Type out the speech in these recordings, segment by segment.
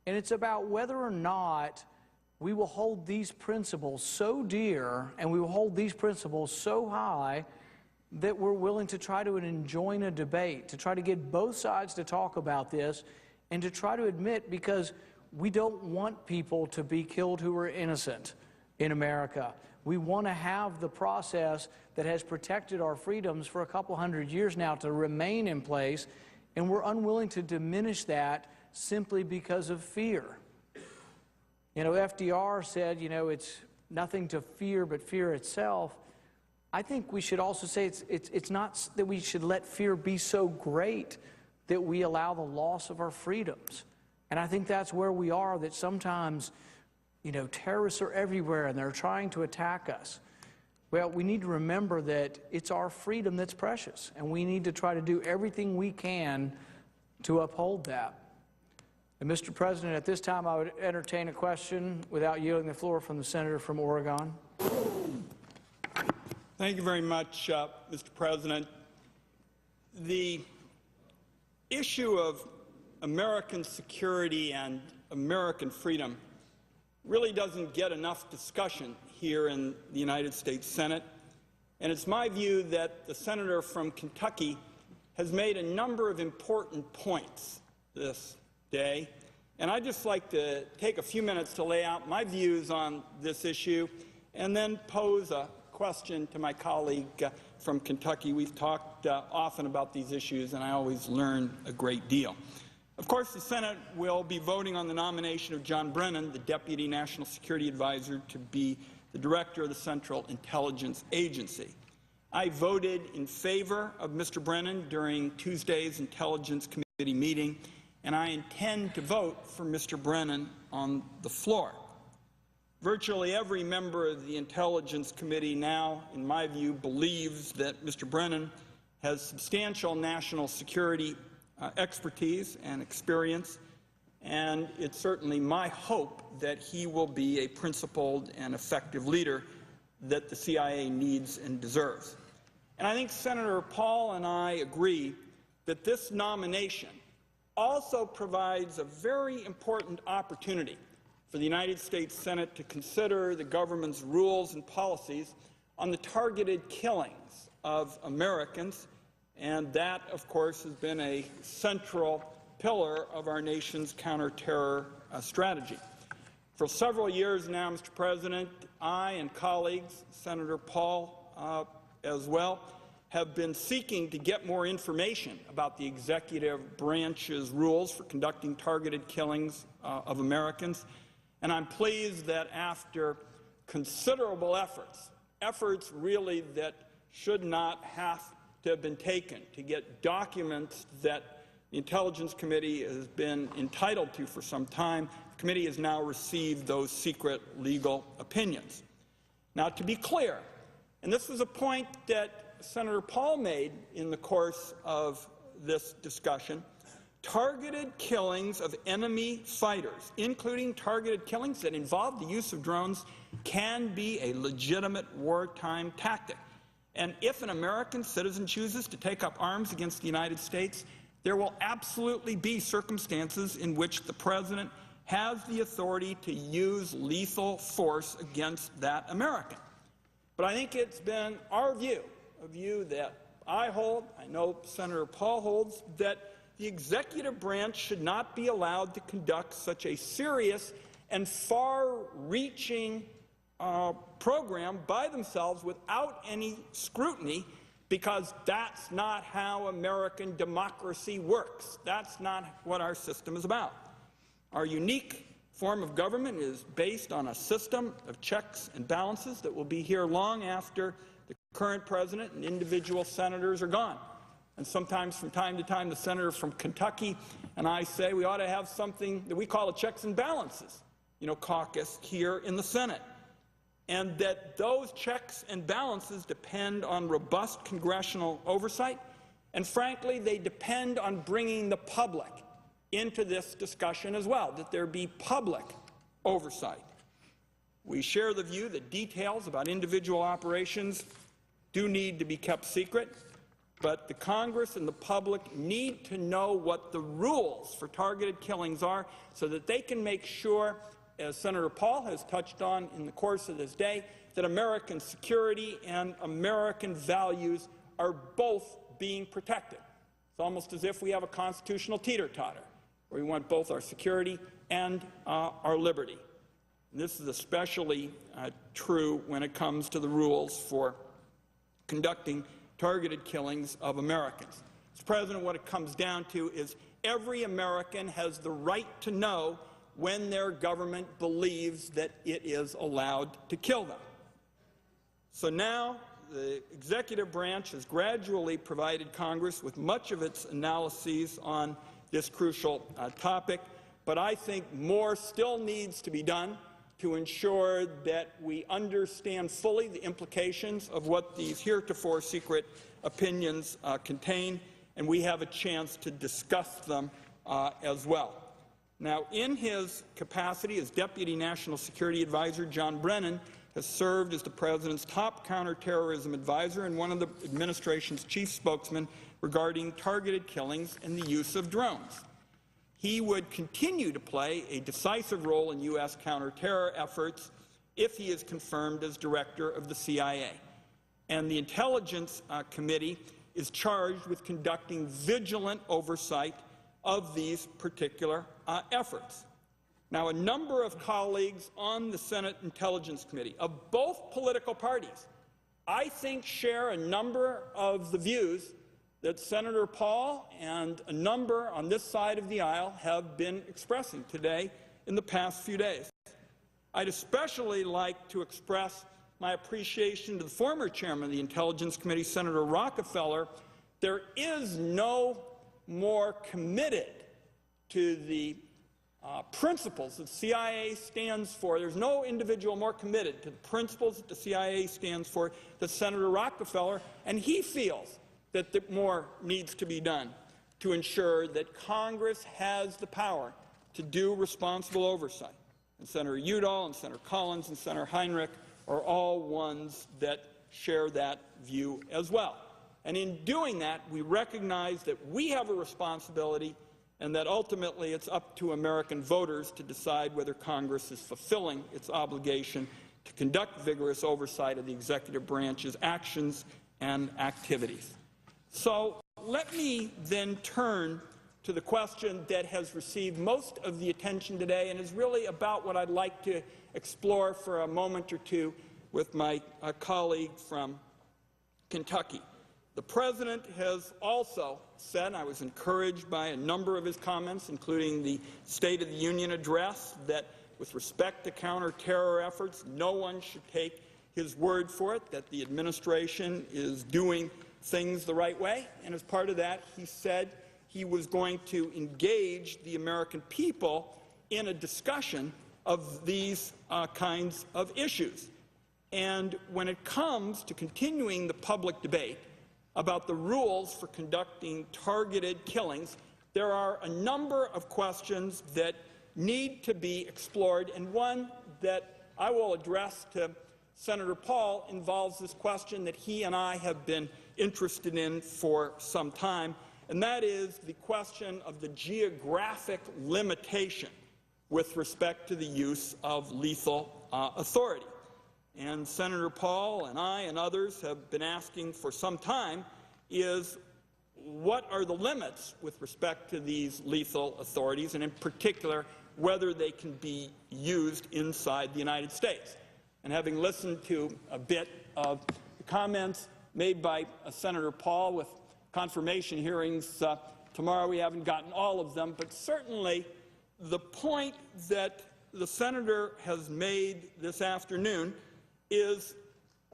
And it's about whether or not we will hold these principles so dear and we will hold these principles so high that we're willing to try to enjoin a debate, to try to get both sides to talk about this and to try to admit, because we don't want people to be killed who are innocent in America. We want to have the process that has protected our freedoms for a couple hundred years now to remain in place, and we're unwilling to diminish that simply because of fear. You know, FDR said, you know, it's nothing to fear but fear itself. I think we should also say it's not that we should let fear be so great that we allow the loss of our freedoms. And I think that's where we are, that sometimes, you know, terrorists are everywhere and they're trying to attack us. Well, we need to remember that it's our freedom that's precious, and we need to try to do everything we can to uphold that. And Mr. President, at this time I would entertain a question without yielding the floor from the senator from Oregon. Thank you very much, Mr. President. The issue of American security and American freedom really doesn't get enough discussion here in the United States Senate, and it's my view that the senator from Kentucky has made a number of important points this day, and I'd just like to take a few minutes to lay out my views on this issue and then pose a question to my colleague from Kentucky. We've talked often about these issues, and I always learn a great deal. Of course, the Senate will be voting on the nomination of John Brennan, the Deputy National Security Advisor, to be the Director of the Central Intelligence Agency. I voted in favor of Mr. Brennan during Tuesday's Intelligence Committee meeting, and I intend to vote for Mr. Brennan on the floor. Virtually every member of the Intelligence Committee now, in my view, believes that Mr. Brennan has substantial national security expertise and experience, and it's certainly my hope that he will be a principled and effective leader that the CIA needs and deserves. And I think Senator Paul and I agree that this nomination also provides a very important opportunity for the United States Senate to consider the government's rules and policies on the targeted killings of Americans, and that, of course, has been a central pillar of our nation's counterterror strategy. For several years now, Mr. President, I and colleagues, Senator Paul as well, have been seeking to get more information about the executive branch's rules for conducting targeted killings of Americans. And I'm pleased that after considerable efforts really that should not have to have been taken to get documents that the Intelligence Committee has been entitled to for some time, the committee has now received those secret legal opinions. Now, to be clear, and this was a point that Senator Paul made in the course of this discussion, targeted killings of enemy fighters, including targeted killings that involve the use of drones, can be a legitimate wartime tactic. And if an American citizen chooses to take up arms against the United States, there will absolutely be circumstances in which the President has the authority to use lethal force against that American. But I think it's been our view, a view that I hold, I know Senator Paul holds, that the executive branch should not be allowed to conduct such a serious and far-reaching program by themselves without any scrutiny, because that's not how American democracy works. That's not what our system is about. Our unique form of government is based on a system of checks and balances that will be here long after the current president and individual senators are gone. And sometimes, from time to time, the senator from Kentucky and I say we ought to have something that we call a checks and balances, caucus here in the Senate. And that those checks and balances depend on robust congressional oversight, and frankly, they depend on bringing the public into this discussion as well, that there be public oversight. We share the view that details about individual operations do need to be kept secret, but the Congress and the public need to know what the rules for targeted killings are so that they can make sure, as Senator Paul has touched on in the course of this day, that American security and American values are both being protected. It's almost as if we have a constitutional teeter-totter, where we want both our security and our liberty. And this is especially true when it comes to the rules for conducting targeted killings of Americans. Mr. President, what it comes down to is every American has the right to know when their government believes that it is allowed to kill them. So now the executive branch has gradually provided Congress with much of its analyses on this crucial topic, but I think more still needs to be done to ensure that we understand fully the implications of what these heretofore secret opinions contain, and we have a chance to discuss them as well. Now, in his capacity as Deputy National Security Advisor, John Brennan has served as the President's top counterterrorism advisor and one of the administration's chief spokesmen regarding targeted killings and the use of drones. He would continue to play a decisive role in U.S. counterterror efforts if he is confirmed as director of the CIA. And the Intelligence Committee is charged with conducting vigilant oversight of these particular efforts. Now, a number of colleagues on the Senate Intelligence Committee of both political parties, I think, share a number of the views that Senator Paul and a number on this side of the aisle have been expressing today in the past few days. I'd especially like to express my appreciation to the former chairman of the Intelligence Committee, Senator Rockefeller. There is no more committed to the principles that the CIA stands for. There's no individual more committed to the principles that the CIA stands for than Senator Rockefeller, and he feels that more needs to be done to ensure that Congress has the power to do responsible oversight. And Senator Udall and Senator Collins and Senator Heinrich are all ones that share that view as well. And in doing that, we recognize that we have a responsibility and that ultimately it's up to American voters to decide whether Congress is fulfilling its obligation to conduct vigorous oversight of the executive branch's actions and activities. So let me then turn to the question that has received most of the attention today and is really about what I'd like to explore for a moment or two with my colleague from Kentucky. The President has also said, I was encouraged by a number of his comments, including the State of the Union address, that with respect to counterterror efforts, no one should take his word for it, that the administration is doing things the right way. And as part of that, he said he was going to engage the American people in a discussion of these kinds of issues. And when it comes to continuing the public debate about the rules for conducting targeted killings, there are a number of questions that need to be explored, and one that I will address to Senator Paul involves this question that he and I have been interested in for some time, and that is the question of the geographic limitation with respect to the use of lethal authority. And Senator Paul and I and others have been asking for some time is what are the limits with respect to these lethal authorities, and in particular whether they can be used inside the United States. And having listened to a bit of the comments made by Senator Paul with confirmation hearings tomorrow, we haven't gotten all of them, but certainly the point that the Senator has made this afternoon is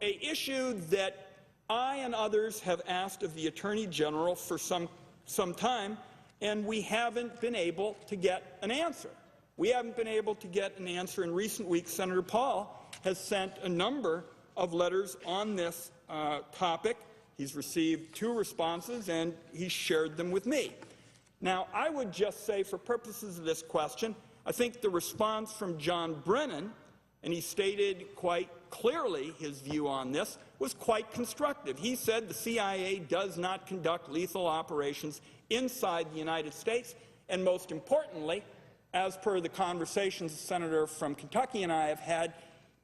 an issue that I and others have asked of the Attorney General for some time, and we haven't been able to get an answer. We haven't been able to get an answer. In recent weeks, Senator Paul has sent a number of letters on this topic. He's received 2 responses, and he shared them with me. Now, I would just say, for purposes of this question, I think the response from John Brennan, and he stated quite clearly his view on this, was quite constructive. He said the CIA does not conduct lethal operations inside the United States, and most importantly, as per the conversations the senator from Kentucky and I have had,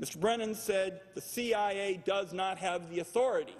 Mr. Brennan said the CIA does not have the authority